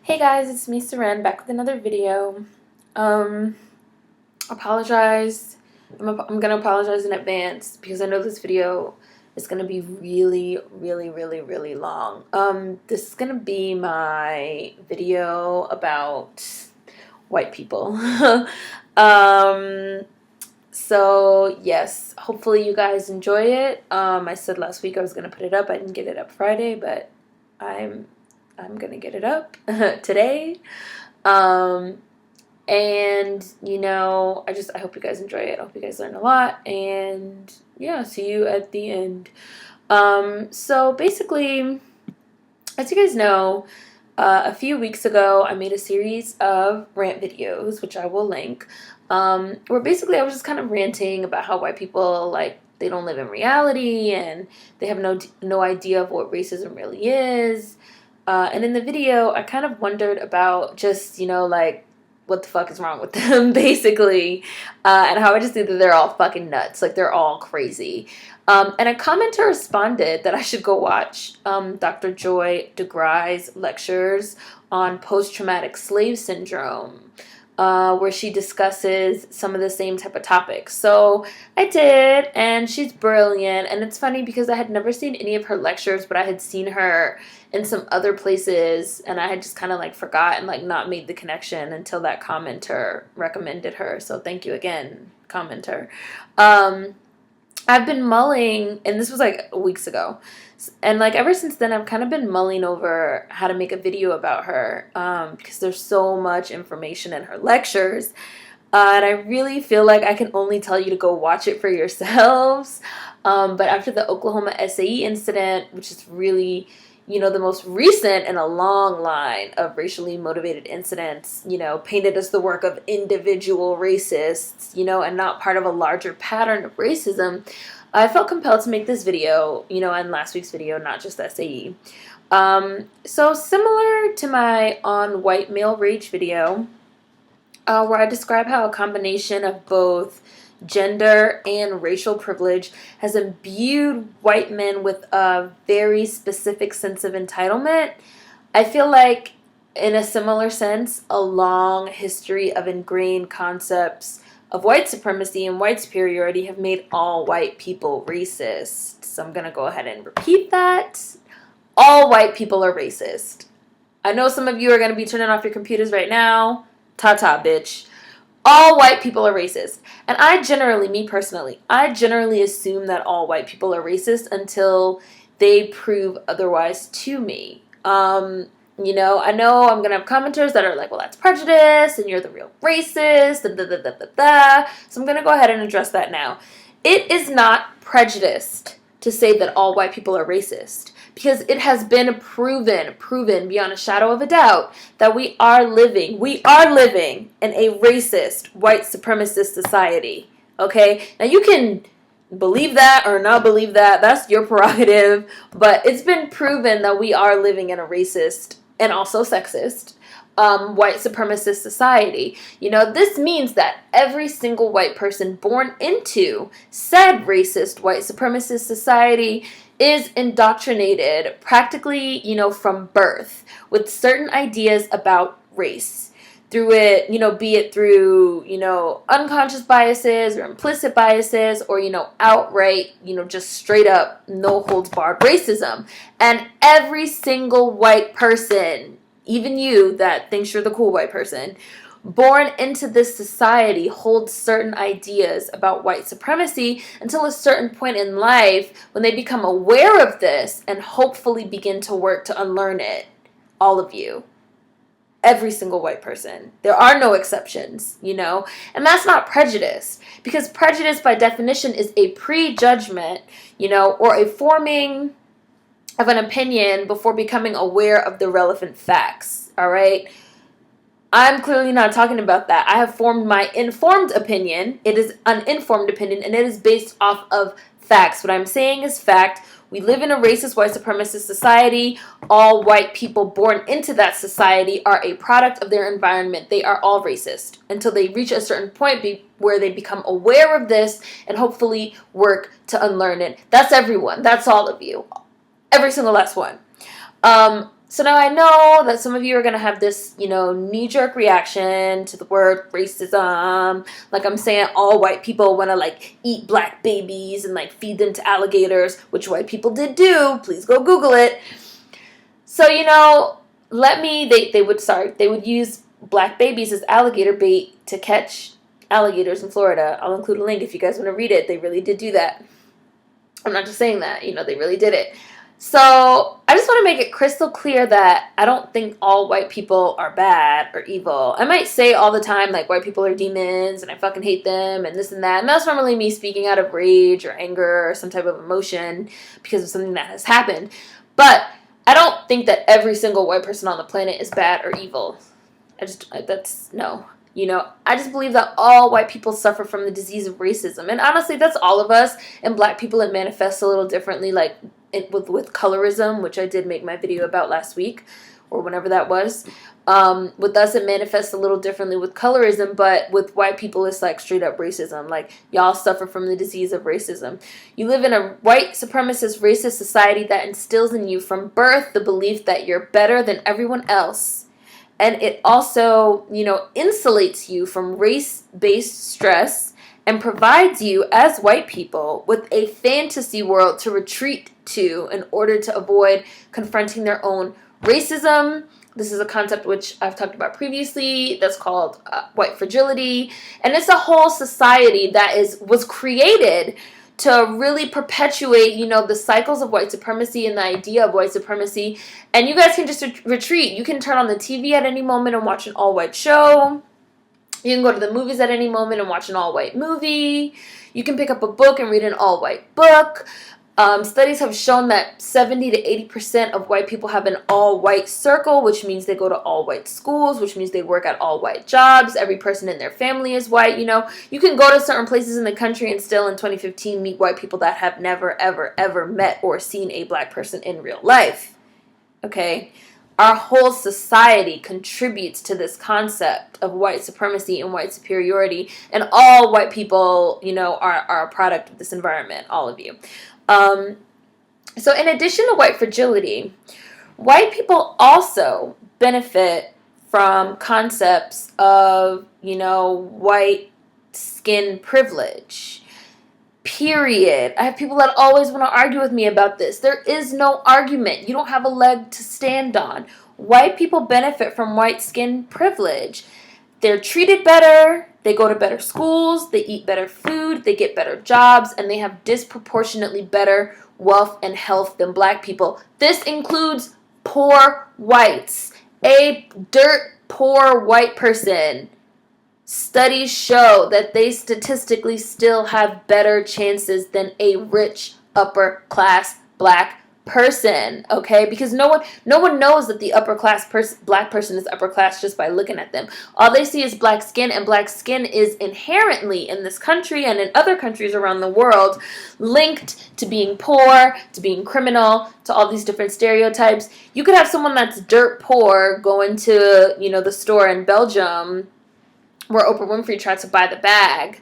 Hey guys, it's me, Saran, back with another video. Um, apologize. I'm gonna apologize in advance because I know this video is gonna be really long. This is gonna be my video about white people. um, so yes, hopefully you guys enjoy it. I said last week I was gonna put it up. I didn't get it up Friday, but I'm I'm gonna get it up today. Um, and I hope you guys enjoy it. I hope you guys learn a lot, and yeah, see you at the end. So basically, as you guys know, a few weeks ago, I made a series of rant videos, which I will link, where basically I was just kind of ranting about how white people, like, they don't live in reality and they have no idea of what racism really is. And in the video, I kind of wondered about just, like, what the fuck is wrong with them, basically, and how I just think that they're all fucking nuts, like, they're all crazy. And a commenter responded that I should go watch Dr. Joy DeGruy's lectures on post-traumatic slave syndrome, where she discusses some of the same type of topics. So I did, and she's brilliant. And it's funny because I had never seen any of her lectures, but I had seen her in some other places, and I had just kind of like forgot and like not made the connection until that commenter recommended her. So thank you again, commenter. I've been mulling, and this was like weeks ago, and like ever since then I've kind of been mulling over how to make a video about her, because there's so much information in her lectures, and I really feel like I can only tell you to go watch it for yourselves. But after the Oklahoma SAE incident, which is really, the most recent in a long line of racially motivated incidents, painted as the work of individual racists, and not part of a larger pattern of racism, I felt compelled to make this video, and last week's video, not just SAE. So similar to my on white male rage video, where I describe how a combination of both gender and racial privilege has imbued white men with a very specific sense of entitlement. I feel like, in a similar sense, a long history of ingrained concepts of white supremacy and white superiority have made all white people racist. So I'm going to go ahead and repeat that. All white people are racist. I know some of you are going to be turning off your computers right now. Ta-ta, bitch. All white people are racist. And me personally, I generally assume that all white people are racist until they prove otherwise to me. I know I'm going to have commenters that are like, well, that's prejudice, and you're the real racist, and da. So I'm going to go ahead and address that now. It is not prejudiced to say that all white people are racist, because it has been proven beyond a shadow of a doubt that we are living in a racist, white supremacist society. Okay? Now you can believe that or not believe that, that's your prerogative, but it's been proven that we are living in a racist and also sexist, white supremacist society. This means that every single white person born into said racist white supremacist society is indoctrinated practically, from birth with certain ideas about race. Through it, be it through, unconscious biases or implicit biases or, outright, just straight up, no holds barred racism. And every single white person, even you that thinks you're the cool white person, born into this society holds certain ideas about white supremacy until a certain point in life when they become aware of this and hopefully begin to work to unlearn it. All of you. Every single white person. There are no exceptions, and that's not prejudice, because prejudice by definition is a prejudgment, or a forming of an opinion before becoming aware of the relevant facts. All right. I'm clearly not talking about that. I have formed my informed opinion. It is an informed opinion, and it is based off of facts. What I'm saying is fact. We live in a racist white supremacist society. All white people born into that society are a product of their environment. They are all racist until they reach a certain point where they become aware of this and hopefully work to unlearn it. That's everyone. That's all of you. Every single last one. So now I know that some of you are going to have this, knee-jerk reaction to the word racism. Like I'm saying all white people want to, like, eat black babies and, like, feed them to alligators, which white people did do. Please go Google it. So, they would use black babies as alligator bait to catch alligators in Florida. I'll include a link if you guys want to read it. They really did do that. I'm not just saying that, they really did it. So I just want to make it crystal clear that I don't think all white people are bad or evil. I might say all the time, like, white people are demons and I fucking hate them and this and that. And that's normally me speaking out of rage or anger or some type of emotion because of something that has happened. But I don't think that every single white person on the planet is bad or evil. No. I just believe that all white people suffer from the disease of racism. And honestly, that's all of us. And black people, it manifests a little differently, like with colorism, which I did make my video about last week or whenever that was. With us, it manifests a little differently with colorism, but with white people, it's like straight up racism. Like, y'all suffer from the disease of racism. You live in a white supremacist racist society that instills in you from birth the belief that you're better than everyone else. And it also, insulates you from race-based stress and provides you, as white people, with a fantasy world to retreat to in order to avoid confronting their own racism. This is a concept which I've talked about previously that's called white fragility. And it's a whole society that was created to really perpetuate, the cycles of white supremacy and the idea of white supremacy. And you guys can just retreat. You can turn on the TV at any moment and watch an all-white show. You can go to the movies at any moment and watch an all-white movie. You can pick up a book and read an all-white book. Studies have shown that 70 to 80% of white people have an all-white circle, which means they go to all-white schools, which means they work at all-white jobs. Every person in their family is white. You can go to certain places in the country and still in 2015 meet white people that have never, ever, ever met or seen a black person in real life. Okay? Our whole society contributes to this concept of white supremacy and white superiority, and all white people, are a product of this environment, all of you. So in addition to white fragility, white people also benefit from concepts of, white skin privilege. Period. I have people that always want to argue with me about this. There is no argument. You don't have a leg to stand on. White people benefit from white skin privilege. They're treated better. They go to better schools, they eat better food, they get better jobs, and they have disproportionately better wealth and health than black people. This includes poor whites. A dirt poor white person. Studies show that they statistically still have better chances than a rich upper class black person, okay? Because no one knows that the upper class black person is upper class just by looking at them. All they see is black skin, and black skin is inherently in this country and in other countries around the world linked to being poor, to being criminal, to all these different stereotypes. You could have someone that's dirt poor go into, the store in Belgium where Oprah Winfrey tried to buy the bag.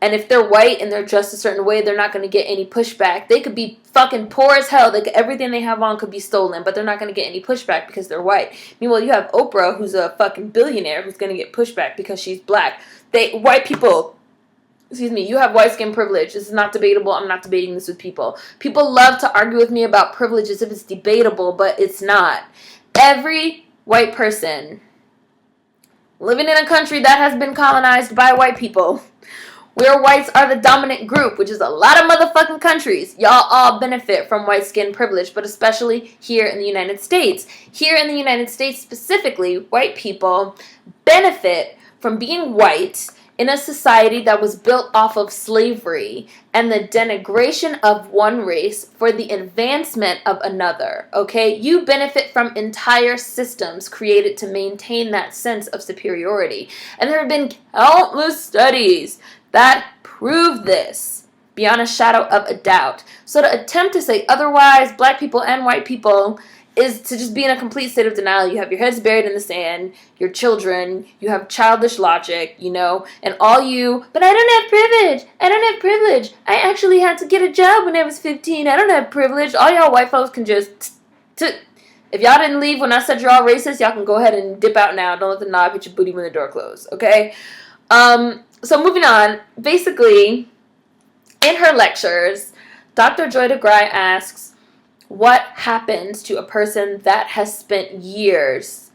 And if they're white and they're dressed a certain way, they're not going to get any pushback. They could be fucking poor as hell. Everything they have on could be stolen, but they're not going to get any pushback because they're white. Meanwhile, you have Oprah, who's a fucking billionaire, who's going to get pushback because she's black. White people, you have white skin privilege. This is not debatable. I'm not debating this with people. People love to argue with me about privilege as if it's debatable, but it's not. Every white person living in a country that has been colonized by white people, where whites are the dominant group, which is a lot of motherfucking countries, y'all all benefit from white skin privilege, but especially here in the United States. Here in the United States specifically, white people benefit from being white in a society that was built off of slavery and the denigration of one race for the advancement of another, okay? You benefit from entire systems created to maintain that sense of superiority. And there have been countless studies that prove this beyond a shadow of a doubt. So to attempt to say otherwise, black people and white people, is to just be in a complete state of denial. You have your heads buried in the sand, your children, you have childish logic, and but I don't have privilege. I don't have privilege. I actually had to get a job when I was 15. I don't have privilege. All y'all white folks can just If y'all didn't leave when I said you're all racist, y'all can go ahead and dip out now. Don't let the knob hit your booty when the door closes, okay? So moving on, basically, in her lectures, Dr. Joy DeGruy asks, what happens to a person that has spent years,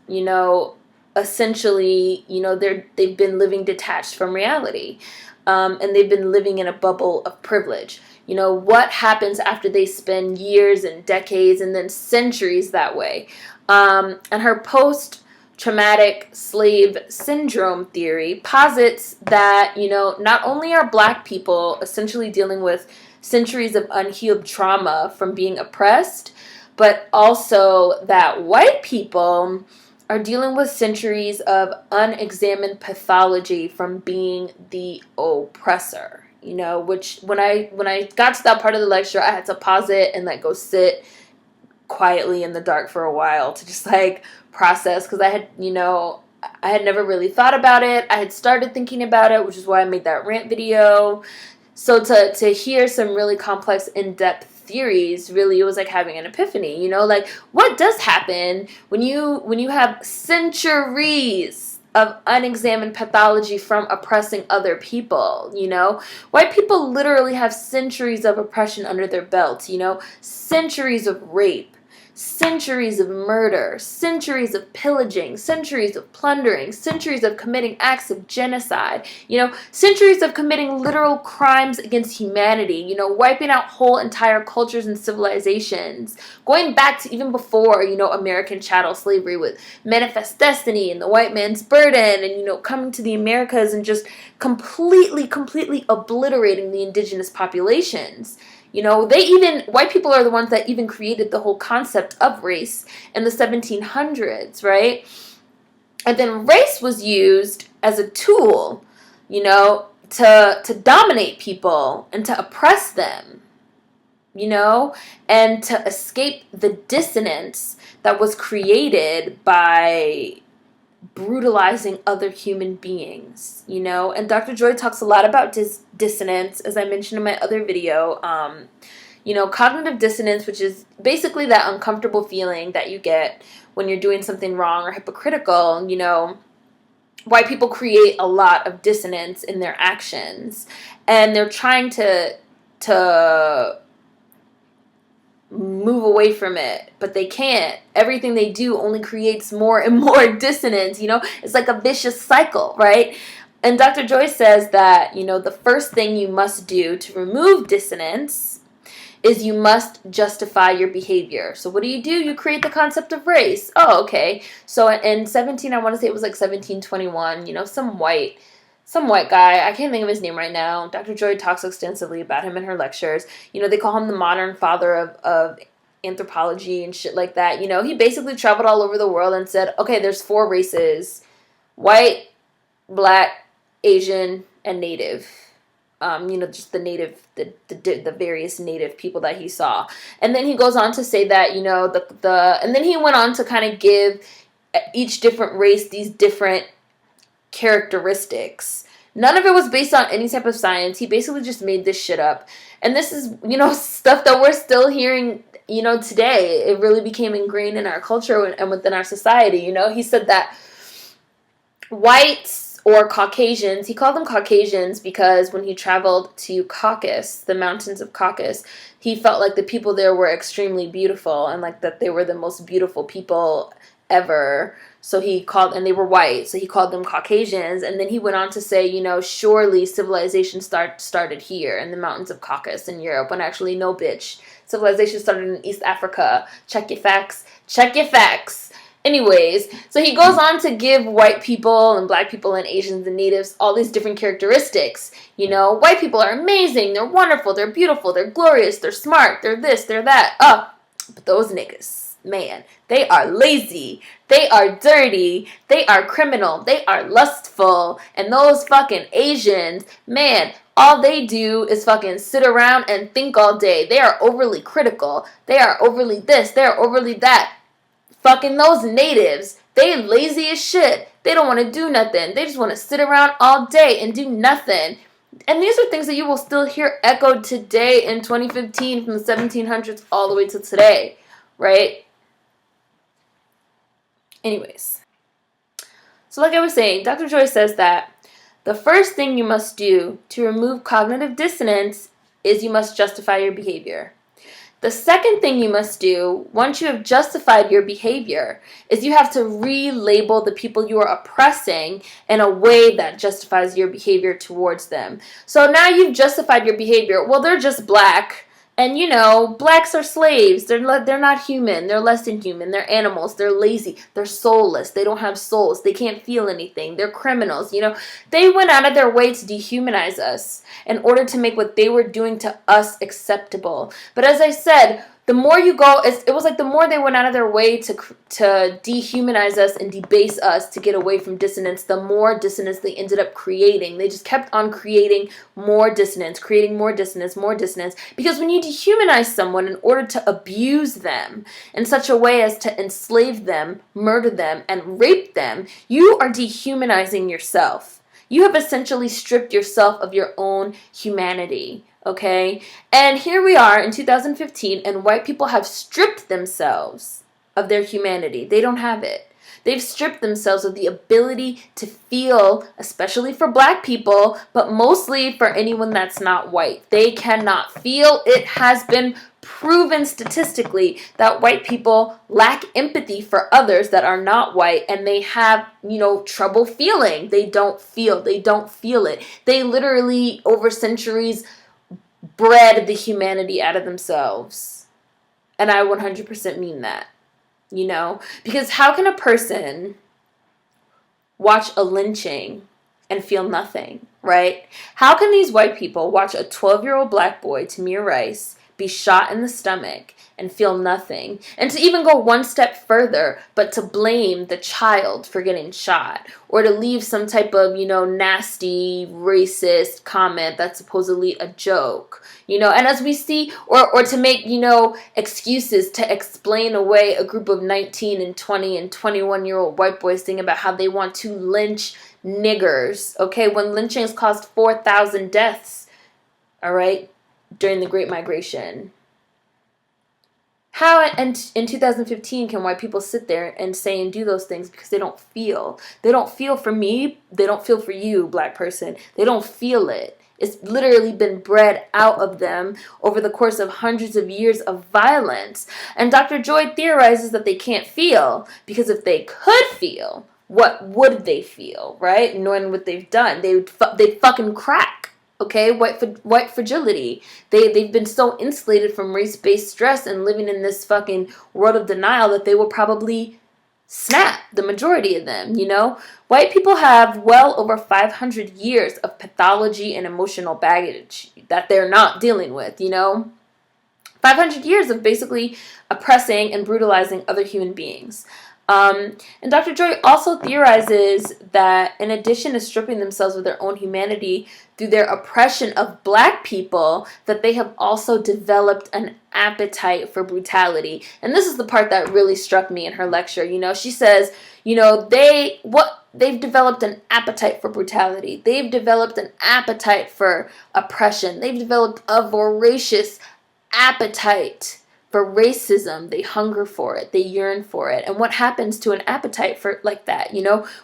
essentially, they've been living detached from reality, and they've been living in a bubble of privilege. What happens after they spend years and decades and then centuries that way? And her post-traumatic slave syndrome theory posits that, not only are Black people essentially dealing with centuries of unhealed trauma from being oppressed, but also that white people are dealing with centuries of unexamined pathology from being the oppressor. Which when I got to that part of the lecture, I had to pause it and go sit quietly in the dark for a while to just process, because I had never really thought about it. I had started thinking about it, which is why I made that rant video. So to hear some really complex, in-depth theories, really, it was like having an epiphany, what does happen when you have centuries of unexamined pathology from oppressing other people, White people literally have centuries of oppression under their belts, centuries of rape, centuries of murder, centuries of pillaging, centuries of plundering, centuries of committing acts of genocide, centuries of committing literal crimes against humanity, wiping out whole entire cultures and civilizations, going back to even before, American chattel slavery with Manifest Destiny and the White Man's Burden, and, coming to the Americas and just completely obliterating the indigenous populations. White people are the ones that even created the whole concept of race in the 1700s, right? And then race was used as a tool, to dominate people and to oppress them, and to escape the dissonance that was created by brutalizing other human beings, and Dr. Joy talks a lot about dissonance, as I mentioned in my other video. Cognitive dissonance, which is basically that uncomfortable feeling that you get when you're doing something wrong or hypocritical. White people create a lot of dissonance in their actions, and they're trying to move away from it, but they can't. Everything they do only creates more and more dissonance, It's like a vicious cycle, right? And Dr. Joy says that, the first thing you must do to remove dissonance is you must justify your behavior. So what do? You create the concept of race. Oh, okay. So in I want to say it was 1721, some white guy, I can't think of his name right now. Dr. Joy talks extensively about him in her lectures. They call him the modern father of anthropology and shit like that. He basically traveled all over the world and said, okay, there's 4 races: white, Black, Asian, and Native. Just the native, the various native people that he saw. And then he goes on to say that, and then he went on to kind of give each different race these different characteristics. None of it was based on any type of science. He basically just made this shit up. And this is, stuff that we're still hearing, today. It really became ingrained in our culture and within our society. He said that whites or Caucasians, he called them Caucasians because when he traveled to Caucasus, the mountains of Caucasus, he felt like the people there were extremely beautiful and that they were the most beautiful people ever. So and they were white, so he called them Caucasians. And then he went on to say, surely civilization started here in the mountains of Caucasus in Europe, when actually, no, bitch. Civilization started in East Africa. Check your facts. Anyways, so he goes on to give white people and Black people and Asians and natives all these different characteristics. White people are amazing, they're wonderful, they're beautiful, they're glorious, they're smart, they're this, they're that. But those niggas, man, they are lazy, they are dirty, they are criminal, they are lustful, and those fucking Asians, man, all they do is fucking sit around and think all day. They are overly critical, they are overly this, they are overly that. Fucking those natives, they lazy as shit. They don't want to do nothing. They just want to sit around all day and do nothing. And these are things that you will still hear echoed today in 2015 from the 1700s all the way to today, right? Anyways, so like I was saying, Dr. Joy says that the first thing you must do to remove cognitive dissonance is you must justify your behavior. The second thing you must do, once you have justified your behavior, is you have to relabel the people you are oppressing in a way that justifies your behavior towards them. So now you've justified your behavior. Well, they're just black. And, blacks are slaves. They're not human. They're less than human. They're animals. They're lazy. They're soulless. They don't have souls. They can't feel anything. They're criminals. They went out of their way to dehumanize us in order to make what they were doing to us acceptable. But as I said, the more you go, it was like the more they went out of their way to dehumanize us and debase us to get away from dissonance, the more dissonance they ended up creating. They just kept on creating more dissonance, more dissonance. Because when you dehumanize someone in order to abuse them in such a way as to enslave them, murder them, and rape them, you are dehumanizing yourself. You have essentially stripped yourself of your own humanity. Okay? And here we are in 2015, and white people have stripped themselves of their humanity. They don't have it. They've stripped themselves of the ability to feel, especially for black people, but mostly for anyone that's not white. They cannot feel. It has been proven statistically that white people lack empathy for others that are not white, and they have, trouble feeling. They don't feel it. They literally, over centuries, bred the humanity out of themselves. And I 100% mean that, because how can a person watch a lynching and feel nothing, right? How can these white people watch a 12-year-old black boy, Tamir Rice, be shot in the stomach and feel nothing? And to even go one step further, but to blame the child for getting shot, or to leave some type of, nasty, racist comment that's supposedly a joke, and as we see, or to make, excuses to explain away a group of 19 and 20 and 21-year-old white boys thinking about how they want to lynch niggers, okay, when lynchings caused 4,000 deaths, all right, during the Great Migration. How in 2015 can white people sit there and say and do those things because they don't feel? They don't feel for me. They don't feel for you, black person. They don't feel it. It's literally been bred out of them over the course of hundreds of years of violence. And Dr. Joy theorizes that they can't feel because if they could feel, what would they feel, right? Knowing what they've done, they'd fucking crack. Okay, white fragility. They've been so insulated from race-based stress and living in this fucking world of denial that they will probably snap, the majority of them, White people have well over 500 years of pathology and emotional baggage that they're not dealing with, 500 years of basically oppressing and brutalizing other human beings. And Dr. Joy also theorizes that in addition to stripping themselves of their own humanity through their oppression of black people, that they have also developed an appetite for brutality. And this is the part that really struck me in her lecture. She says, they've developed an appetite for brutality. They've developed an appetite for oppression. They've developed a voracious appetite for racism. They hunger for it. They yearn for it. And what happens to an appetite for like that?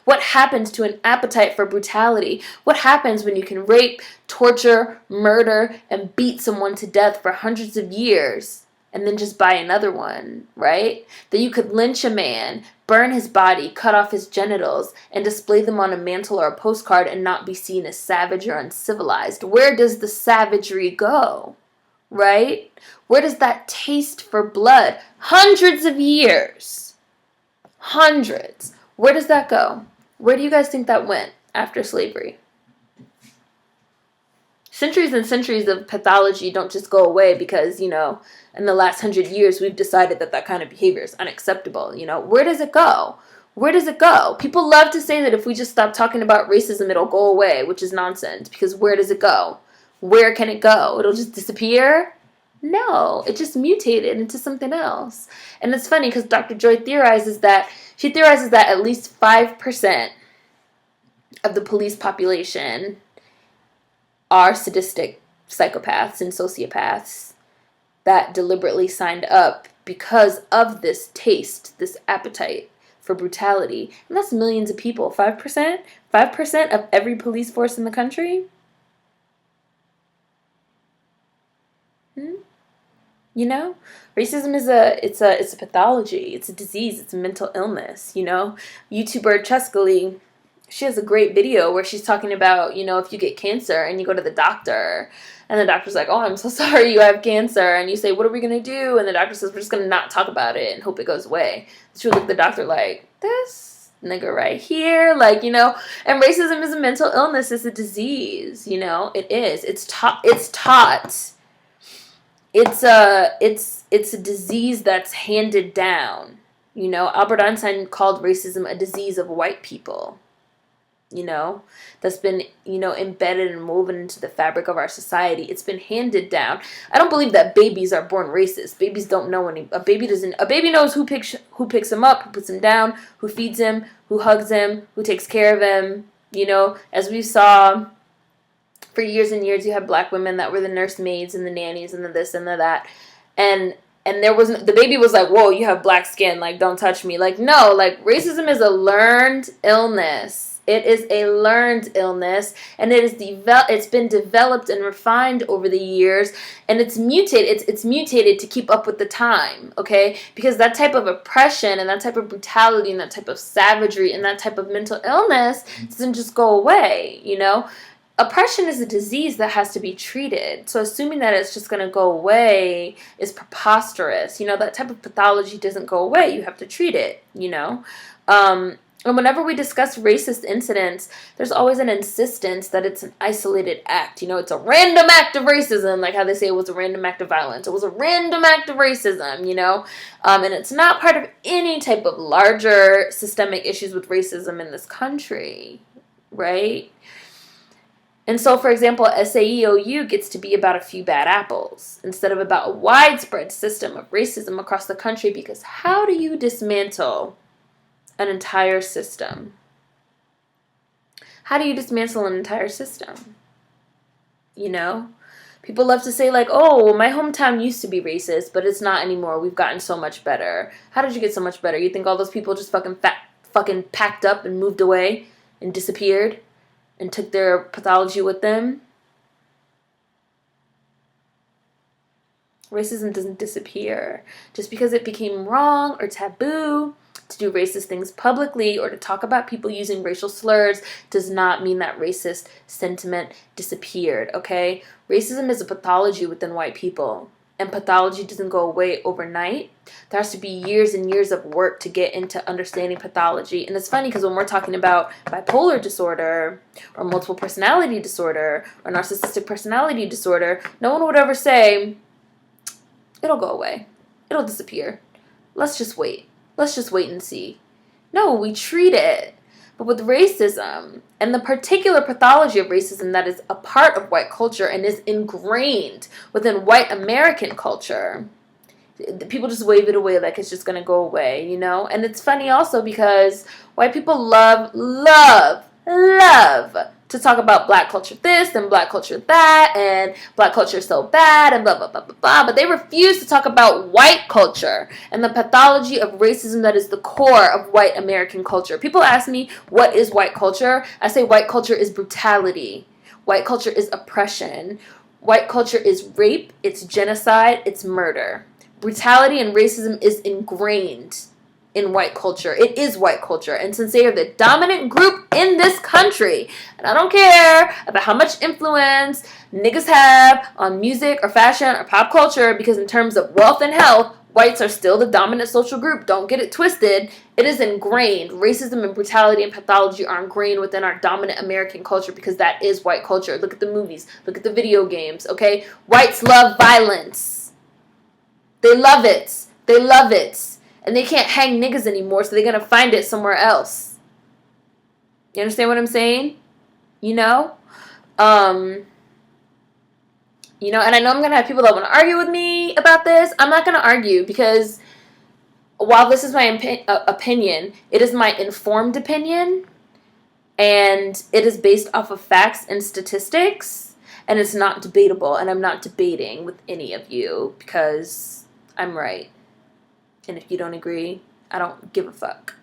What happens to an appetite for brutality? What happens when you can rape, torture, murder, and beat someone to death for hundreds of years and then just buy another one, right? That you could lynch a man, burn his body, cut off his genitals, and display them on a mantle or a postcard and not be seen as savage or uncivilized. Where does the savagery go? Right? Where does that taste for blood? Hundreds of years. Hundreds. Where does that go? Where do you guys think that went after slavery? Centuries and centuries of pathology don't just go away because, in the last 100 years, we've decided that kind of behavior is unacceptable. Where does it go? Where does it go? People love to say that if we just stop talking about racism, it'll go away, which is nonsense, because where does it go? Where can it go? It'll just disappear? No, it just mutated into something else. And it's funny because Dr. Joy theorizes that at least 5% of the police population are sadistic psychopaths and sociopaths that deliberately signed up because of this taste, this appetite for brutality. And that's millions of people. 5%? 5% of every police force in the country? You know, racism is it's a pathology. It's a disease. It's a mental illness. You know, YouTuber Chescali, she has a great video where she's talking about, you know, if you get cancer and you go to the doctor and the doctor's like, oh, I'm so sorry you have cancer, and you say, what are we gonna do? And the doctor says, we're just gonna not talk about it and hope it goes away. She would look at the doctor like, this nigga right here, like, you know. And racism is a mental illness. It's a disease. You know, it is. It's taught. It's a disease that's handed down. You know, Albert Einstein called racism a disease of white people. You know, that's been, you know, embedded and woven into the fabric of our society. It's been handed down. I don't believe that babies are born racist. Babies don't know any. A baby knows who picks him up, who puts him down, who feeds him, who hugs him, who takes care of him. You know, as we saw. For years and years, you had black women that were the nursemaids and the nannies and the this and the that. And there wasn't, the baby was like, whoa, you have black skin, like, don't touch me. Like, no, like, racism is a learned illness. It is a learned illness, and it's been developed and refined over the years, and it's mutated. It's mutated to keep up with the time, okay? Because that type of oppression and that type of brutality and that type of savagery and that type of mental illness doesn't just go away, you know? Oppression is a disease that has to be treated. So assuming that it's just going to go away is preposterous. You know, that type of pathology doesn't go away. You have to treat it, you know. And whenever we discuss racist incidents, there's always an insistence that it's an isolated act. You know, it's a random act of racism, like how they say it was a random act of violence. It was a random act of racism, you know. And it's not part of any type of larger systemic issues with racism in this country, right? And so, for example, SAEOU gets to be about a few bad apples instead of about a widespread system of racism across the country, because how do you dismantle an entire system? How do you dismantle an entire system? You know? People love to say like, oh, my hometown used to be racist, but it's not anymore. We've gotten so much better. How did you get so much better? You think all those people just fucking packed up and moved away and disappeared? And took their pathology with them? Racism doesn't disappear. Just because it became wrong or taboo to do racist things publicly or to talk about people using racial slurs does not mean that racist sentiment disappeared, okay? Racism is a pathology within white people. And pathology doesn't go away overnight. There has to be years and years of work to get into understanding pathology. And it's funny because when we're talking about bipolar disorder or multiple personality disorder or narcissistic personality disorder, no one would ever say, it'll go away. It'll disappear. Let's just wait. Let's just wait and see. No, we treat it. But with racism and the particular pathology of racism that is a part of white culture and is ingrained within white American culture, people just wave it away like it's just going to go away, you know? And it's funny also because white people love to talk about black culture this and black culture that and black culture is so bad and blah, blah, blah, blah, blah. But they refuse to talk about white culture and the pathology of racism that is the core of white American culture. People ask me, what is white culture? I say white culture is brutality. White culture is oppression. White culture is rape, it's genocide, it's murder. Brutality and racism is ingrained in white culture. It is white culture. And since they are the dominant group in this country, and I don't care about how much influence niggas have on music or fashion or pop culture, because in terms of wealth and health, whites are still the dominant social group. Don't get it twisted. It is ingrained. Racism and brutality and pathology are ingrained within our dominant American culture because that is white culture. Look at the movies. Look at the video games, okay? Whites love violence. They love it. They love it. And they can't hang niggas anymore, so they're going to find it somewhere else. You understand what I'm saying? You know? You know, and I know I'm going to have people that want to argue with me about this. I'm not going to argue because while this is my opinion, it is my informed opinion. And it is based off of facts and statistics. And it's not debatable. And I'm not debating with any of you because I'm right. And if you don't agree, I don't give a fuck.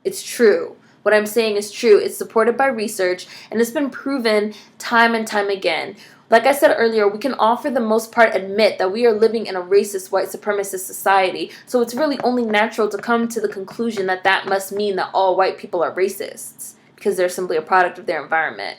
It's true. What I'm saying is true. It's supported by research, and it's been proven time and time again. Like I said earlier, we can all for the most part admit that we are living in a racist, white supremacist society. So it's really only natural to come to the conclusion that that must mean that all white people are racists because they're simply a product of their environment.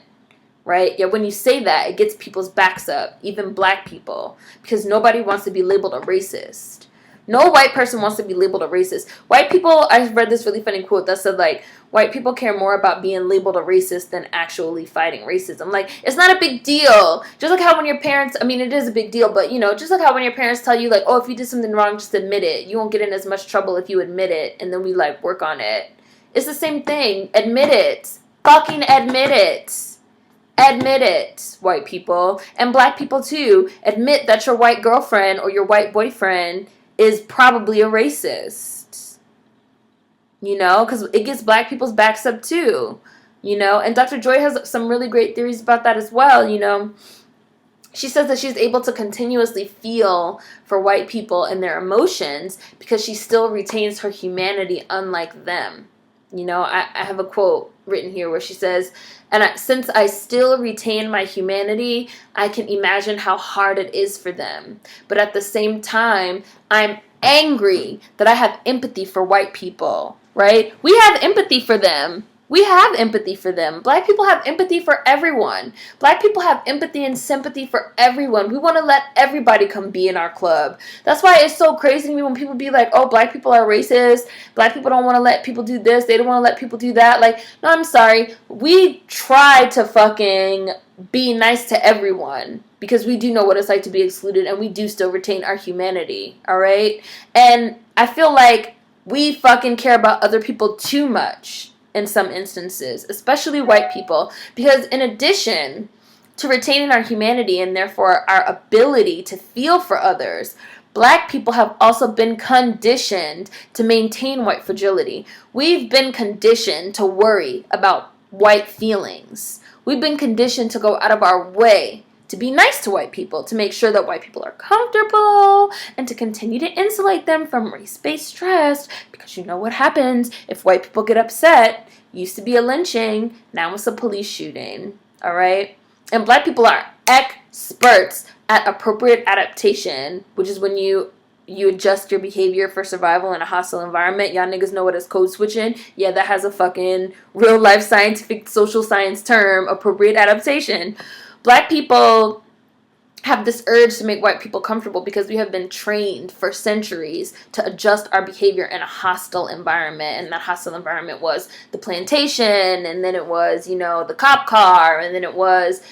Right? Yet when you say that, it gets people's backs up, even black people, because nobody wants to be labeled a racist. No white person wants to be labeled a racist. White people, I read this really funny quote that said, like, white people care more about being labeled a racist than actually fighting racism. Like, it's not a big deal. Just like how when your parents, I mean, it is a big deal, but, you know, just like how when your parents tell you, like, oh, if you did something wrong, just admit it. You won't get in as much trouble if you admit it, and then we, like, work on it. It's the same thing. Admit it. Fucking admit it. Admit it, white people. And black people, too. Admit that your white girlfriend or your white boyfriend is probably a racist. You know, because it gets black people's backs up too. You know, and Dr. Joy has some really great theories about that as well, you know. She says that she's able to continuously feel for white people and their emotions because she still retains her humanity unlike them. You know, I have a quote written here where she says, since I still retain my humanity, I can imagine how hard it is for them. But at the same time, I'm angry that I have empathy for white people, right? We have empathy for them. We have empathy for them. Black people have empathy for everyone. Black people have empathy and sympathy for everyone. We want to let everybody come be in our club. That's why it's so crazy to me when people be like, oh, black people are racist. Black people don't want to let people do this. They don't want to let people do that. Like, no, I'm sorry. We try to fucking be nice to everyone because we do know what it's like to be excluded, and we do still retain our humanity, all right? And I feel like we fucking care about other people too much in some instances, especially white people, because in addition to retaining our humanity and therefore our ability to feel for others, black people have also been conditioned to maintain white fragility. We've been conditioned to worry about white feelings. We've been conditioned to go out of our way to be nice to white people, to make sure that white people are comfortable, and to continue to insulate them from race-based stress, because you know what happens if white people get upset. Used to be a lynching, now it's a police shooting, all right? And black people are experts at appropriate adaptation, which is when you adjust your behavior for survival in a hostile environment. Y'all niggas know what is code switching. Yeah, that has a fucking real life scientific social science term, appropriate adaptation. Black people have this urge to make white people comfortable because we have been trained for centuries to adjust our behavior in a hostile environment. And that hostile environment was the plantation, and then it was, you know, the cop car, and then it was,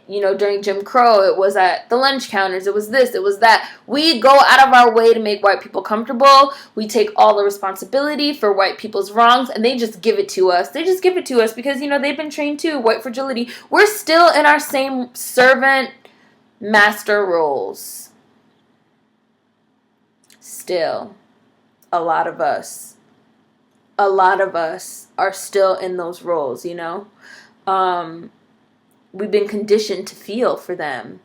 you know, during Jim Crow, it was at the lunch counters, it was this, it was that. We go out of our way to make white people comfortable. We take all the responsibility for white people's wrongs, and they just give it to us. They just give it to us because, you know, they've been trained too. White fragility. We're still in our same servant master roles. Still, a lot of us are still in those roles, you know. We've been conditioned to feel for them.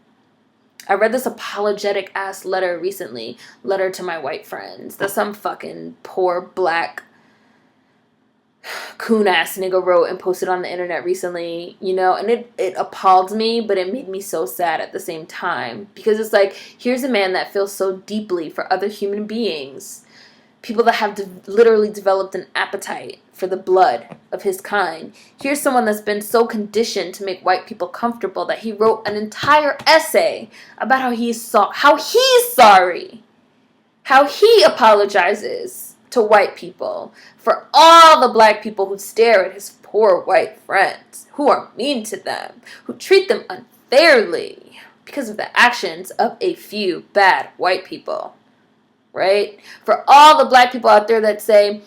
I read this apologetic ass letter recently, letter to my white friends, that some fucking poor black coon ass nigga wrote and posted on the internet recently, you know, and it appalled me, but it made me so sad at the same time, because it's like, here's a man that feels so deeply for other human beings, people that have literally developed an appetite for the blood of his kind. Here's someone that's been so conditioned to make white people comfortable that he wrote an entire essay about how he's sorry, how he apologizes to white people for all the black people who stare at his poor white friends, who are mean to them, who treat them unfairly because of the actions of a few bad white people, right? For all the black people out there that say,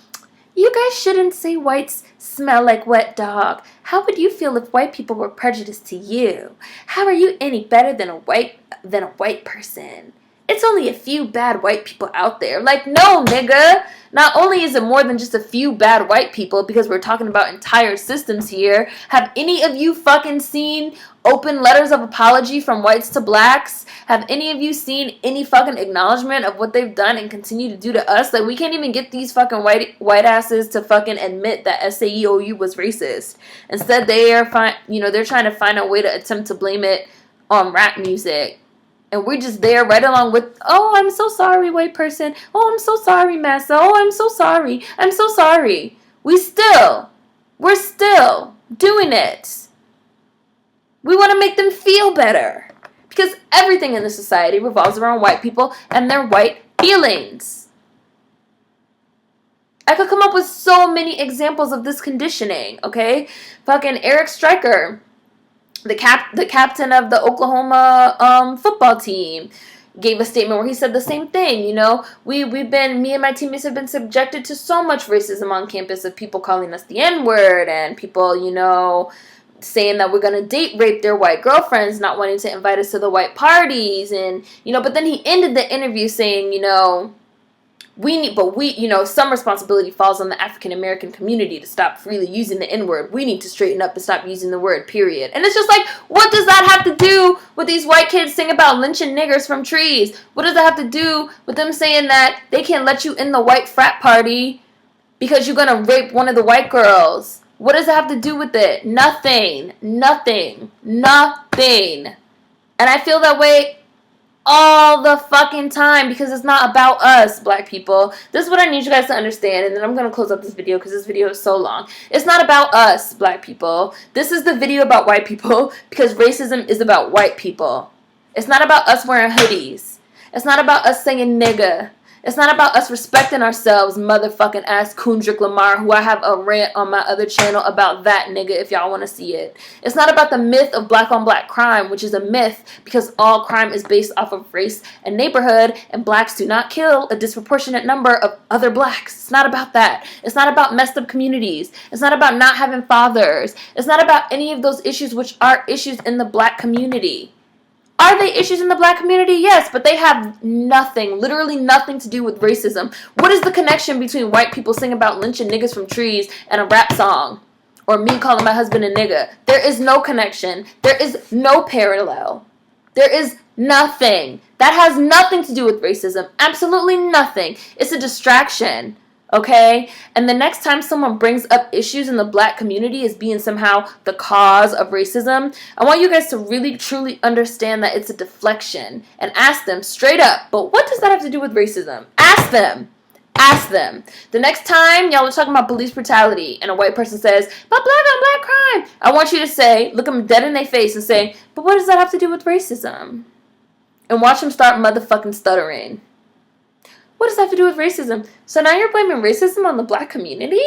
you guys shouldn't say whites smell like wet dog. How would you feel if white people were prejudiced to you? How are you any better than a white person? it's only a few bad white people out there. Like, no, nigga. Not only is it more than just a few bad white people, because we're talking about entire systems here. Have any of you fucking seen open letters of apology from whites to blacks? Have any of you seen any fucking acknowledgement of what they've done and continue to do to us? Like, we can't even get these fucking white asses to fucking admit that SAEOU was racist. Instead, they're trying to find a way to attempt to blame it on rap music. And we're just there right along with, oh, I'm so sorry, white person. Oh, I'm so sorry, massa. Oh, I'm so sorry. I'm so sorry. We're still doing it. We want to make them feel better. Because everything in this society revolves around white people and their white feelings. I could come up with so many examples of this conditioning, okay? Fucking Eric Stryker, the captain of the Oklahoma football team, gave a statement where he said the same thing. You know, me and my teammates have been subjected to so much racism on campus of people calling us the N-word and people, you know, saying that we're going to date rape their white girlfriends, not wanting to invite us to the white parties. And, you know, but then he ended the interview saying, you know, some responsibility falls on the African American community to stop freely using the N-word. We need to straighten up and stop using the word, period. And it's just like, what does that have to do with these white kids sing about lynching niggers from trees? What does that have to do with them saying that they can't let you in the white frat party because you're gonna rape one of the white girls? What does it have to do with it? Nothing. Nothing. Nothing. And I feel that way all the fucking time because it's not about us, black people. This is what I need you guys to understand, and then I'm going to close up this video because this video is so long. It's not about us, black people. This is the video about white people because racism is about white people. It's not about us wearing hoodies. It's not about us saying nigga. It's not about us respecting ourselves, motherfucking ass Kendrick Lamar, who I have a rant on my other channel about that nigga if y'all want to see it. It's not about the myth of black on black crime, which is a myth because all crime is based off of race and neighborhood, and blacks do not kill a disproportionate number of other blacks. It's not about that. It's not about messed up communities. It's not about not having fathers. It's not about any of those issues which are issues in the black community. Are they issues in the black community? Yes, but they have nothing, literally nothing to do with racism. What is the connection between white people singing about lynching niggas from trees and a rap song? Or me calling my husband a nigga? There is no connection. There is no parallel. There is nothing. That has nothing to do with racism. Absolutely nothing. It's a distraction. Okay? And the next time someone brings up issues in the black community as being somehow the cause of racism, I want you guys to really truly understand that it's a deflection and ask them straight up, but what does that have to do with racism? Ask them. Ask them. The next time y'all are talking about police brutality and a white person says, but black on black crime, I want you to say, look them dead in their face and say, but what does that have to do with racism? And watch them start motherfucking stuttering. What does that have to do with racism? So now you're blaming racism on the black community?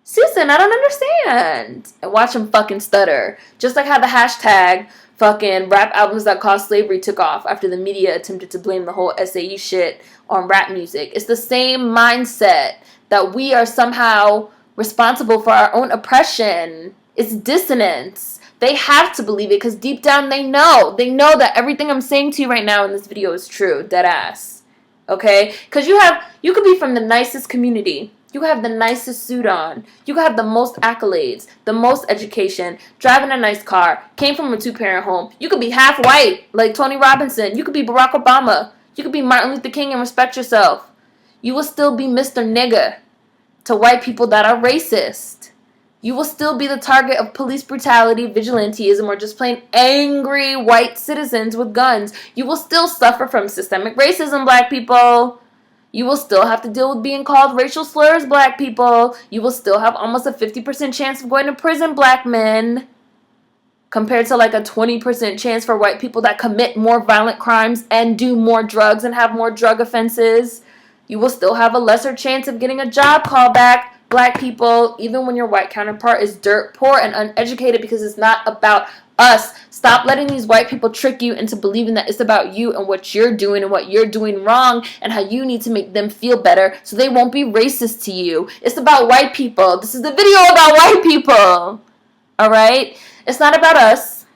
Susan, I don't understand. And watch them fucking stutter. Just like how the hashtag fucking rap albums that caused slavery took off after the media attempted to blame the whole SAE shit on rap music. It's the same mindset that we are somehow responsible for our own oppression. It's dissonance. They have to believe it because deep down they know. They know that everything I'm saying to you right now in this video is true. Dead ass. Okay? Because you could be from the nicest community. You could have the nicest suit on. You could have the most accolades, the most education, driving a nice car, came from a two-parent home. You could be half white, like Tony Robinson. You could be Barack Obama. You could be Martin Luther King and respect yourself. You will still be Mr. Nigga to white people that are racist. You will still be the target of police brutality, vigilantism, or just plain angry white citizens with guns. You will still suffer from systemic racism, black people. You will still have to deal with being called racial slurs, black people. You will still have almost a 50% chance of going to prison, black men, compared to like a 20% chance for white people that commit more violent crimes and do more drugs and have more drug offenses. You will still have a lesser chance of getting a job callback, black people, even when your white counterpart is dirt poor and uneducated, because it's not about us. Stop letting these white people trick you into believing that it's about you and what you're doing and what you're doing wrong and how you need to make them feel better so they won't be racist to you. It's about white people. This is the video about white people. Alright? It's not about us.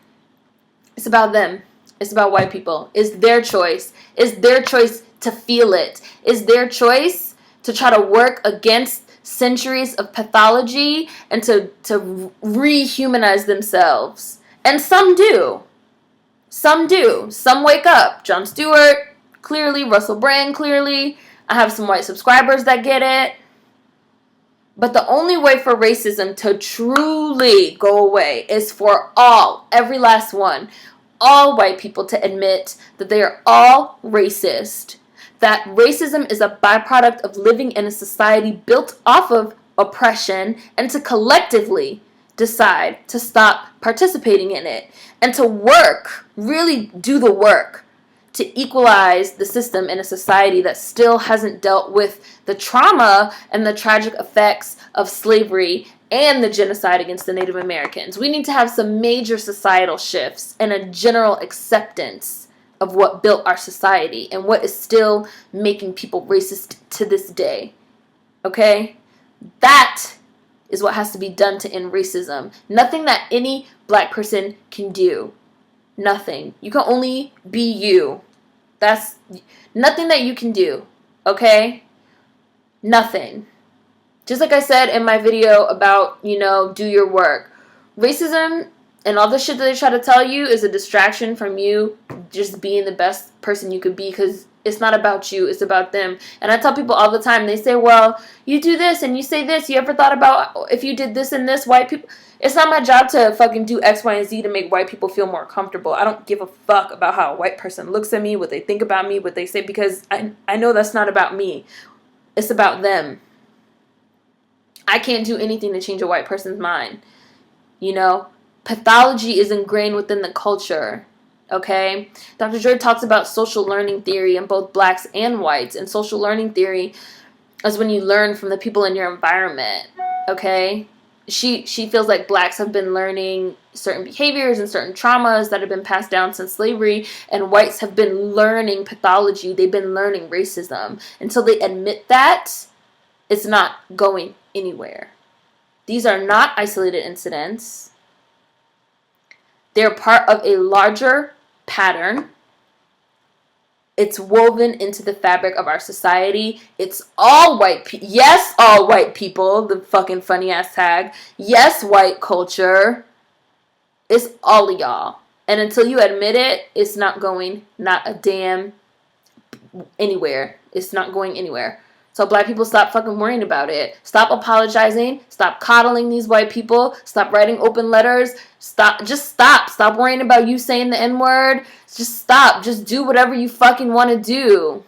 It's about them. It's about white people. It's their choice. It's their choice to feel it. It's their choice to try to work against centuries of pathology and to rehumanize themselves. And some do. Some do. Some wake up. Jon Stewart, clearly. Russell Brand, clearly. I have some white subscribers that get it. But the only way for racism to truly go away is for all, every last one, all white people to admit that they are all racist. That racism is a byproduct of living in a society built off of oppression, and to collectively decide to stop participating in it and to work, really do the work to equalize the system in a society that still hasn't dealt with the trauma and the tragic effects of slavery and the genocide against the Native Americans. We need to have some major societal shifts and a general acceptance of what built our society and what is still making people racist to this day. Okay? That is what has to be done to end racism. Nothing that any black person can do. Nothing. You can only be you. That's nothing that you can do. Okay? Nothing. Just like I said in my video about, do your work. Racism and all the shit that they try to tell you is a distraction from you just being the best person you could be, because it's not about you, it's about them. And I tell people all the time, they say, well, you do this and you say this. You ever thought about if you did this and this, white people? It's not my job to fucking do X, Y, and Z to make white people feel more comfortable. I don't give a fuck about how a white person looks at me, what they think about me, what they say, because I know that's not about me. It's about them. I can't do anything to change a white person's mind. Pathology is ingrained within the culture. Okay? Dr. DeGruy talks about social learning theory in both blacks and whites. And social learning theory is when you learn from the people in your environment. Okay? She feels like blacks have been learning certain behaviors and certain traumas that have been passed down since slavery, and whites have been learning pathology. They've been learning racism. Until they admit that, it's not going anywhere. These are not isolated incidents. They're part of a larger pattern. It's woven into the fabric of our society. It's all white people. Yes, all white people. The fucking funny ass tag. Yes, white culture. It's all of y'all. And until you admit it, it's not going not a damn anywhere. It's not going anywhere. So black people, stop fucking worrying about it. Stop apologizing. Stop coddling these white people. Stop writing open letters. Stop. Just stop. Stop worrying about you saying the N-word. Just stop. Just do whatever you fucking want to do.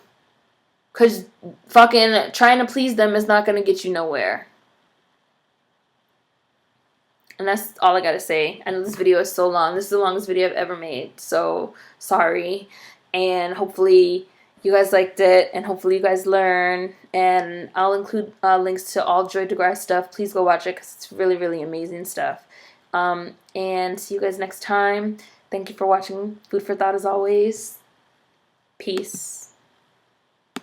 Because fucking trying to please them is not going to get you nowhere. And that's all I got to say. I know this video is so long. This is the longest video I've ever made. So sorry. And hopefully you guys liked it, and hopefully you guys learn, and I'll include links to all Joy DeGruy stuff. Please go watch it, because it's really, really amazing stuff. And see you guys next time. Thank you for watching. Food for thought as always. Peace.